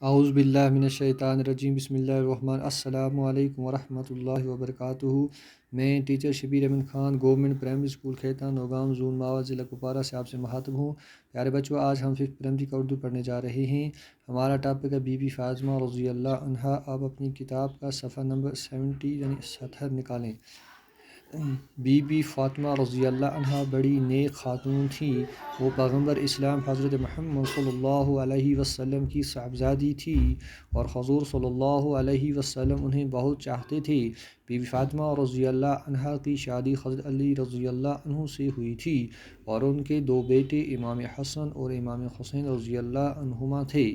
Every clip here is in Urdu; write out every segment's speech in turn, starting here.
اعوذ باللہ من الشیطان الرجیم بسم اللہ الرحمن السلام علیکم ورحمۃ اللہ وبرکاتہ۔ میں teacher Shabir Ahmed Khan government primary school Khaitan Nowgam zone Mawa ضلع کپوارہ سے آپ سے مخاطب ہوں۔ پیارے بچوں، آج ہم 5th پرائمری کا اردو پڑھنے جا رہے ہیں۔ ہمارا ٹاپک ہے بی بی فاطمہ رضی اللہ عنہا۔ آپ اپنی کتاب کا صفحہ نمبر 70 یعنی 70 نکالیں۔ بی بی فاطمہ رضی اللہ عنہا بڑی نیک خاتون تھیں۔ وہ پیغمبر اسلام حضرت محمد صلی اللہ علیہ وسلم کی صاحبزادی تھی اور حضور صلی اللہ علیہ وسلم انہیں بہت چاہتے تھے۔ بی بی فاطمہ رضی اللہ عنہا کی شادی حضرت علی رضی اللہ عنہ سے ہوئی تھی اور ان کے 2 بیٹے امام حسن اور امام حسین رضی اللہ عنہما تھے۔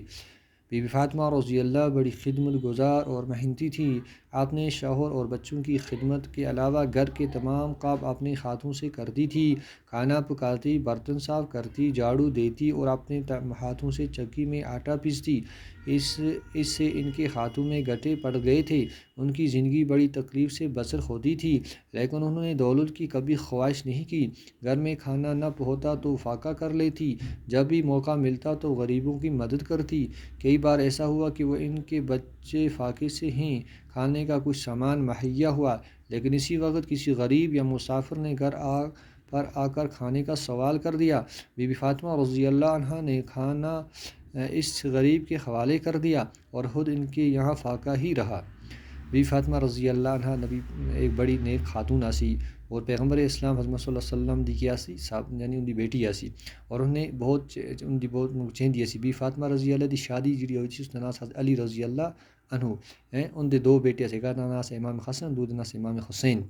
بی بی فاطمہ رضی اللہ بڑی خدمت گزار اور محنتی تھی۔ آپ نے شوہر اور بچوں کی خدمت کے علاوہ گھر کے تمام کام اپنے ہاتھوں سے کرتی تھی۔ کھانا پکاتی، برتن صاف کرتی، جھاڑو دیتی اور اپنے ہاتھوں سے چکی میں آٹا پیستی۔ اس سے ان کے ہاتھوں میں گٹھے پڑ گئے تھے۔ ان کی زندگی بڑی تکلیف سے بسر ہوتی تھی، لیکن انہوں نے دولت کی کبھی خواہش نہیں کی۔ گھر میں کھانا نہ ہوتا تو فاقہ کر لیتی، جب بھی موقع ملتا تو غریبوں کی مدد کرتی۔ کئی بار ایسا ہوا کہ وہ ان کے بچے فاقے سے ہیں، کھانے کا کچھ سامان مہیا ہوا، لیکن اسی وقت کسی غریب یا مسافر نے گھر پر آ کر کھانے کا سوال کر دیا۔ بی بی فاطمہ رضی اللہ عنہا نے کھانا اس غریب کے حوالے کر دیا اور خود ان کے یہاں فاقہ ہی رہا۔ بی بی فاطمہ رضی اللہ عنہا نبی ایک بڑی نیک خاتون آسی اور پیغمبر اسلام حضرت صلی اللہ علیہ وسلم دی کیا سی صاحب یعنی ان دی بیٹی آسی اور انہیں بہت چہندی آسی۔ بی فاطمہ رضی اللہ دی شادی جڑی ہوئی تھی اس کا نام حضرت علی رضی اللہ عنہ ان دے 2 بیٹے سے، ایک کا نام سے امام حسن، دوسرے نام سے امام حسین۔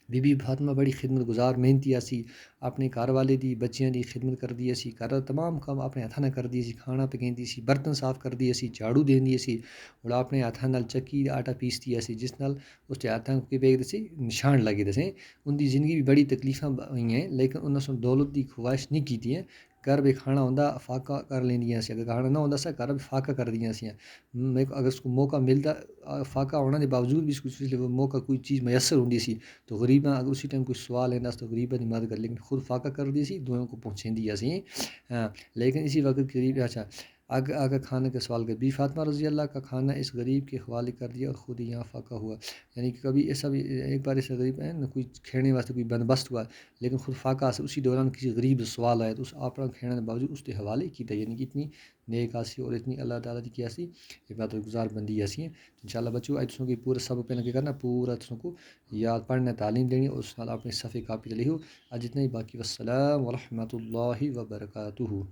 بی بی فاطمہ بڑی خدمت گزار محنتی آسی، اپنے گھر والے دی بچیاں دی خدمت کر دی سی، گھر تمام کام اپنے ہاتھاں نال کر دی سی، کھانا پکیندی سی، برتن صاف کر دی سی، جھاڑو دیندی سی اور اپنے ہاتھاں نال چکی آٹا پیستی سی، جس نال اس کے ہاتھاں کے پہ نشان لگے دے۔ ان دی زندگی بھی بڑی تکلیفاں ہوئی ہیں، لیکن انہوں نے دولت دی خواہش نہیں کی ہے۔ گھر بھی کھانا ہوندا فاقہ کر لیندیاں سی، اگر کھانا نہ ہوندا سا گھر بھی فاقہ کر دیاں سی۔ اگر اس کو موقع ملتا فاقہ ہونے کے باوجود بھی اس کو موقع کوئی چیز میسر ہوندی سی تو غریباں اگر اسی ٹائم کوئی سوال لینا تو غریباں دی مدد کر، لیکن خود فاقہ کر دی سی، دوسروں کو پہنچاندی سی۔ لیکن اسی وقت غریب اچھا اگر کھانے کا سوال کر، بی فاطمہ رضی اللہ کا کھانا اس غریب کے حوالے کر دیا اور خود ہی یہاں فاقہ ہوا۔ یعنی کہ کبھی ایسا بھی ایک بار ایسا غریب ہے نہ کوئی کھینے واسطے کوئی بندوبست ہوا، لیکن خود فاقہ سے اسی دوران کسی غریب سوال آیا تو اس اپنا کھینے کے باوجود اس کے حوالے کیتا، یعنی کہ اتنی نیک آسی اور اتنی اللہ تعالیٰ کی کیا سی عبادت گزار بندی ایسی ہیں۔ انشاءاللہ بچوں آج تسوں کی پورا سبق پہلے کرنا، پورا تسوں کو یاد پڑھنا، تعلیم دینی اور اس نال اپنے صفحے کاپی لکھو۔ آج اتنا ہی، باقی والسلام ورحمۃ اللہ وبرکاتہ۔